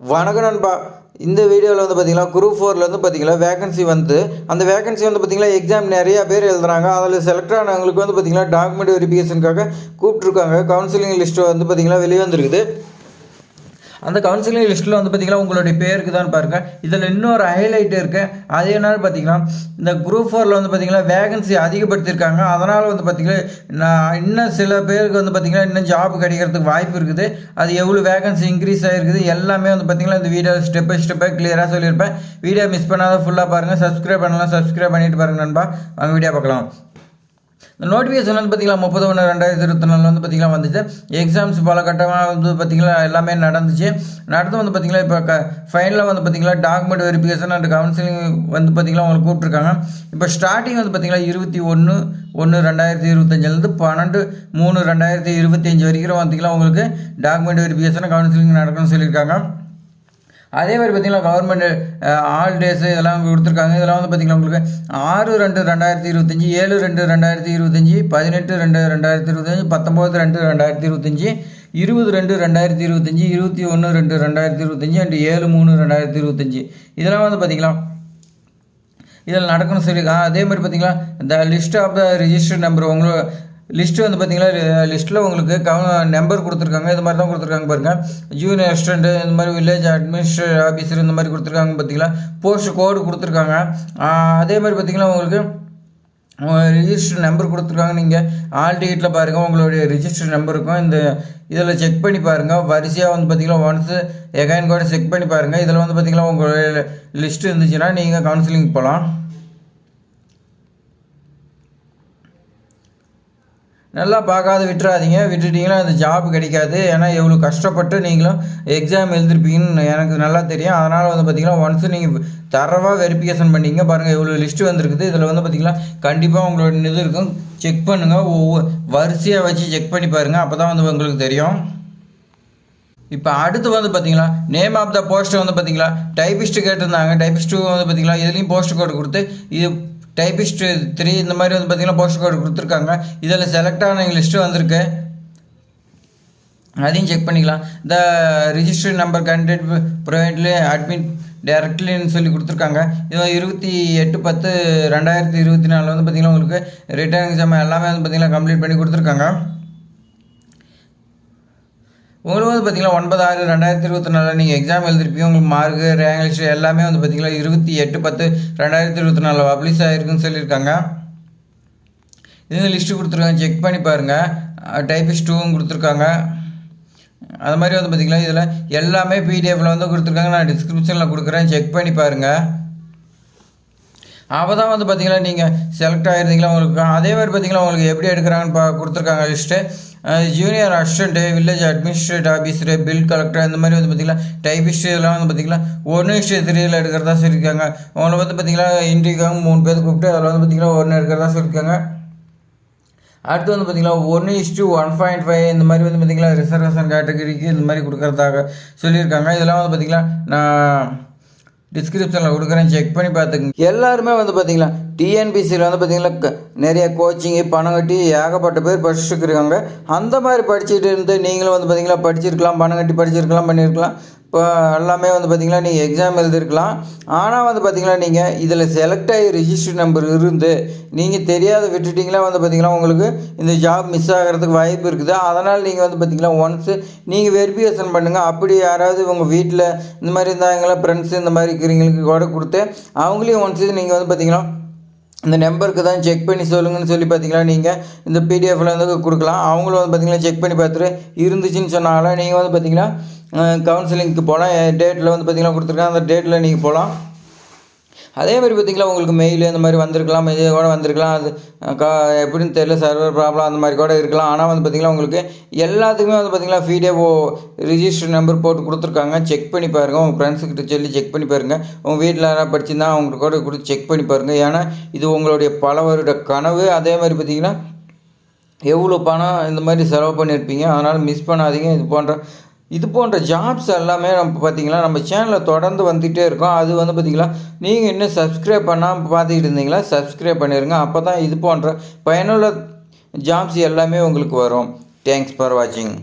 வணக்கம் நண்பா. இந்த வீடியோவில் வந்து பார்த்தீங்கன்னா குரூப் 4ல் வந்து பார்த்தீங்கன்னா வேகன்சி வந்து அந்த வேகன்சி வந்து பார்த்தீங்கன்னா எக்ஸாம் நிறையா பேர் எழுதுறாங்க. அதில் செலக்ட் ஆனவங்களுக்கு வந்து பார்த்தீங்கன்னா டாக்குமெண்ட் வெரிஃபிகேஷனுக்காக கூப்பிட்ருக்காங்க. கவுன்சிலிங் லிஸ்ட்டு வந்து பார்த்தீங்கன்னா வெளியே வந்துருக்குது. அந்த கவுன்சிலிங் லிஸ்ட்டில் வந்து பார்த்திங்கன்னா உங்களுடைய பேருக்கு தான் பாருங்கள். இதில் இன்னொரு ஹைலைட் இருக்குது. அது என்னன்னு பார்த்தீங்கன்னா இந்த குரூப் 4ல் வந்து பார்த்திங்கன்னா வேகன்சி அதிகப்படுத்தியிருக்காங்க. அதனால் வந்து பார்த்திங்கன்னா இன்னும் சில பேருக்கு வந்து பார்த்திங்கன்னா இன்னும் ஜாப் கிடைக்கிறதுக்கு வாய்ப்பு இருக்குது. அது எவ்வளோ வேகன்சி இன்க்ரீஸ் ஆகிருக்குது எல்லாமே வந்து பார்த்திங்கன்னா இந்த வீடியோ ஸ்டெப் பை ஸ்டெப்பாக கிளியராக சொல்லியிருப்பேன். வீடியோ மிஸ் பண்ணாத ஃபுல்லாக பாருங்கள். சப்ஸ்கிரைப் பண்ணலாம், சப்ஸ்கிரைப் பண்ணிட்டு பாருங்கள் நண்பா. வாங்க வீடியோ பார்க்கலாம். இந்த நோட்டிஃபிகேஷன் வந்து பார்த்திங்கன்னா 30/1/2024 வந்து பார்த்திங்கன்னா வந்துச்சு. எக்ஸாம்ஸ் பல கட்டமாக வந்து பார்த்திங்கன்னா எல்லாமே நடந்துச்சு. வந்து பார்த்திங்கன்னா இப்போ ஃபைனலாக வந்து பார்த்திங்கன்னா டாக்குமெண்ட் வெரிஃபிகேஷன் அண்ட் கவுன்சிலிங் வந்து பார்த்திங்கன்னா உங்களுக்கு கூப்பிட்ருக்காங்க. இப்போ ஸ்டார்டிங் வந்து பார்த்திங்கன்னா 21/1/2025 12/3/2025 வரைக்கும் பார்த்திங்கன்னா உங்களுக்கு டாக்குமெண்ட் வெரிஃபிகேஷன் கவுன்சிலிங் நடக்கும்னு சொல்லியிருக்காங்க. அதே மாதிரி பார்த்திங்கன்னா கவர்மெண்ட் ஹாலிடேஸு இதெல்லாம் கொடுத்துருக்காங்க. இதெல்லாம் வந்து பார்த்திங்கன்னா உங்களுக்கு 6/2/2025 7/2/2025 18/2/2025 19/2/2025 20/2/2025 21/2/2025 அண்ட் 7/3/2025 இதெல்லாம் வந்து பார்த்திங்கன்னா இதில் நடக்கணும்னு சொல்லியிருக்காங்க. அதே மாதிரி பார்த்திங்கன்னா இந்த list of the registered number உங்களோட லிஸ்ட்டு வந்து பார்த்திங்கன்னா லிஸ்ட்டில் உங்களுக்கு நம்பர் கொடுத்துருக்காங்க. இது மாதிரி தான் கொடுத்துருக்காங்க பாருங்கள். ஜூனியர் அசிஸ்டண்ட்டு இந்த மாதிரி வில்லேஜ் அட்மினிஸ்ட்ரேட்டிவ் ஆஃபீஸர் இந்த மாதிரி கொடுத்துருக்காங்க பார்த்திங்களா. போஸ்ட் கோடு கொடுத்துருக்காங்க. அதே மாதிரி பார்த்திங்கன்னா உங்களுக்கு ரிஜிஸ்டர் நம்பர் கொடுத்துருக்காங்க. நீங்கள் ஆல் டிக்கெட்டில் பாருங்கள் உங்களுடைய ரிஜிஸ்டர் நம்பர் இருக்கும். இந்த இதில் செக் பண்ணி பாருங்கள். வரிசையாக வந்து பார்த்திங்கன்னா ஒன்ஸு எகைன் கூட செக் பண்ணி பாருங்கள். இதில் வந்து பார்த்திங்கன்னா உங்களுடைய லிஸ்ட்டு இருந்துச்சுன்னா நீங்கள் கவுன்சிலிங் போகலாம். நல்லா பார்க்காத விட்டுட்டிங்கன்னா அந்த ஜாப் கிடைக்காது. ஏன்னா எவ்வளோ கஷ்டப்பட்டு நீங்களும் எக்ஸாம் எழுதிருப்பீங்கன்னு எனக்கு நல்லா தெரியும். அதனால் வந்து பார்த்திங்கன்னா ஒன்ஸு நீங்கள் தரவாக வெரிஃபிகேஷன் பண்ணிங்க பாருங்கள். எவ்வளோ லிஸ்ட்டு வந்திருக்குது. இதில் வந்து பார்த்திங்கன்னா கண்டிப்பாக உங்களோட இது இருக்கும். செக் பண்ணுங்கள். வரிசையாக வச்சு செக் பண்ணி பாருங்கள். அப்போ தான் வந்து உங்களுக்கு தெரியும். இப்போ அடுத்து வந்து பார்த்திங்கன்னா நேம் ஆஃப் த போஸ்ட்டை வந்து பார்த்திங்கன்னா டைபிஸ்ட்டு கேட்டிருந்தாங்க. டைபிஸ்ட்டு வந்து பார்த்திங்கன்னா இதுலேயும் போஸ்ட் கோடு கொடுத்து இது டைபிஸ்ட் 3 இந்த மாதிரி வந்து பார்த்திங்கன்னா போஸ்ட் கோடு கொடுத்துருக்காங்க. இதில் செலக்ட் ஆன லிஸ்ட்டு வந்திருக்கு. அதையும் செக் பண்ணிக்கலாம். இந்த registered number candidate privately admit டைரக்ட்லின்னு சொல்லி கொடுத்துருக்காங்க. இது 28/10/2024 வந்து பார்த்திங்கன்னா உங்களுக்கு ரிட்டர்ன் எக்ஸாம் எல்லாமே வந்து பார்த்திங்கன்னா கம்ப்ளீட் பண்ணி கொடுத்துருக்காங்க. உங்களுக்கு வந்து பார்த்திங்கன்னா 9/6/2024 நீங்கள் எக்ஸாம் எழுதிருப்பீங்க. உங்களுக்கு மார்க்கு ரேங்க் லிஸ்ட்டு எல்லாமே வந்து பார்த்திங்கன்னா 28/10/2024 பப்ளிஷ் ஆகிருக்குன்னு சொல்லியிருக்காங்க. இது லிஸ்ட்டு கொடுத்துருக்காங்க. செக் பண்ணி பாருங்கள். டைபிஸ்ட் 2 கொடுத்துருக்காங்க. அது மாதிரி வந்து பார்த்திங்கன்னா இதில் எல்லாமே பிடிஎஃப்பில் வந்து கொடுத்துருக்காங்க. நான் டிஸ்கிரிப்ஷனில் கொடுக்குறேன். செக் பண்ணி பாருங்கள். அப்போ தான் வந்து பார்த்திங்கன்னா நீங்கள் செலக்ட் ஆகிருந்தீங்களா உங்களுக்கு. அதே மாதிரி பார்த்திங்கன்னா உங்களுக்கு எப்படி எடுக்கிறாங்கன்னு கொடுத்துருக்காங்க list. Junior assistant village administrative officer bill collector இந்த மாதிரி வந்து பார்த்திங்கன்னா டைபிஸ்ட்டு இதெல்லாம் வந்து பார்த்திங்கன்னா 1:3 எடுக்கிறதா சொல்லியிருக்காங்க. அவங்கள வந்து பார்த்திங்கன்னா இன்ட்ரிக்காக 3 பேர் கூப்பிட்டு அதில் வந்து பார்த்திங்கன்னா 1 எடுக்கிறதா சொல்லியிருக்காங்க. அடுத்து வந்து பார்த்திங்கன்னா 1:1.5 இந்த மாதிரி வந்து பார்த்திங்கன்னா ரிசர்வேஷன் கேட்டகரிக்கு இந்த மாதிரி கொடுக்குறதாக சொல்லியிருக்காங்க. இதெல்லாம் வந்து பார்த்திங்கன்னா நான் டிஸ்கிரிப்ஷனில் கொடுக்குறேன். செக் பண்ணி பார்த்துங்க. எல்லாருமே வந்து பார்த்திங்கன்னா டிஎன்பிசியில் வந்து பார்த்திங்கன்னா நிறைய கோச்சிங்கு பணம் கட்டி ஏகப்பட்ட பேர் படிச்சுருக்குறாங்க. அந்த மாதிரி படிச்சுட்டு இருந்து நீங்களும் வந்து பார்த்திங்கன்னா படிச்சிருக்கலாம், பணம் கட்டி படிச்சிருக்கலாம், பண்ணியிருக்கலாம். இப்போ எல்லாமே வந்து பார்த்திங்கன்னா நீங்கள் எக்ஸாம் எழுதிருக்கலாம். ஆனால் வந்து பார்த்திங்கன்னா நீங்கள் இதில் செலக்ட் ஆகி ரிஜிஸ்டர் நம்பர் இருந்து நீங்கள் தெரியாத விட்டுட்டிங்களா வந்து பார்த்திங்கன்னா உங்களுக்கு இந்த ஜாப் மிஸ் ஆகிறதுக்கு வாய்ப்பு இருக்குது. அதனால் நீங்கள் வந்து பார்த்திங்கன்னா ஒன்ஸு நீங்கள் வெரிஃபிகேஷன் பண்ணுங்கள். அப்படி யாராவது உங்கள் வீட்டில் இந்த மாதிரி இருந்தாங்களா ஃப்ரெண்ட்ஸு இந்த மாதிரி இருக்கிறவங்களுக்கு கூட கொடுத்து அவங்களையும் ஒன்ஸு நீங்கள் வந்து பார்த்திங்கன்னா இந்த நம்பருக்கு தான் செக் பண்ணி சொல்லுங்கன்னு சொல்லி பார்த்திங்கன்னா நீங்கள் இந்த பிடிஎஃப்பில் வந்து கொடுக்கலாம். அவங்களும் வந்து பார்த்திங்கன்னா செக் பண்ணி பார்த்துட்டு இருந்துச்சுன்னு சொன்னாலும் நீங்கள் வந்து பார்த்திங்கன்னா கவுன்சிலிங்க்கு போகலாம். டேட்டில் வந்து பார்த்திங்கன்னா கொடுத்துருக்காங்க. அந்த டேட்டில் நீங்கள் போகலாம். அதே மாதிரி பார்த்திங்கன்னா உங்களுக்கு மெயில் இந்த மாதிரி வந்திருக்கலாம், மெயில் கூட வந்திருக்கலாம். அது எப்படின்னு தெரியல, சர்வர் ப்ராப்ளம் அந்த மாதிரி கூட இருக்கலாம். ஆனால் வந்து பார்த்திங்கன்னா உங்களுக்கு எல்லாத்துக்குமே வந்து பார்த்திங்கன்னா பிடிஎஃப் ரிஜிஸ்டர் நம்பர் போட்டு கொடுத்துருக்காங்க. செக் பண்ணி பாருங்கள். உங்கள் ஃப்ரெண்ட்ஸுக்கிட்ட சொல்லி செக் பண்ணி பாருங்கள். உங்கள் வீட்டில் யாராவது படிச்சிருந்தா அவங்களுக்கு கூட கொடுத்து செக் பண்ணி பாருங்கள். ஏன்னா இது உங்களுடைய பல வருட கனவு. அதே மாதிரி பார்த்திங்கன்னா எவ்வளோ பணம் இந்த மாதிரி செலவு பண்ணியிருப்பீங்க. அதனால் மிஸ் பண்ணாதீங்க. இது போன்ற ஜாப்ஸ் எல்லாமே நம்ம பார்த்திங்கன்னா நம்ம சேனலில் தொடர்ந்து வந்துகிட்டே இருக்கோம். அது வந்து பார்த்திங்கன்னா நீங்கள் இன்னும் சப்ஸ்கிரைப் பண்ணாமல் பார்த்துக்கிட்டு இருந்தீங்களா சப்ஸ்கிரைப் பண்ணிடுங்க. அப்போ தான் இது போன்ற பயனுள்ள ஜாப்ஸ் எல்லாமே உங்களுக்கு வரும். தேங்க்ஸ் ஃபார் வாட்சிங்.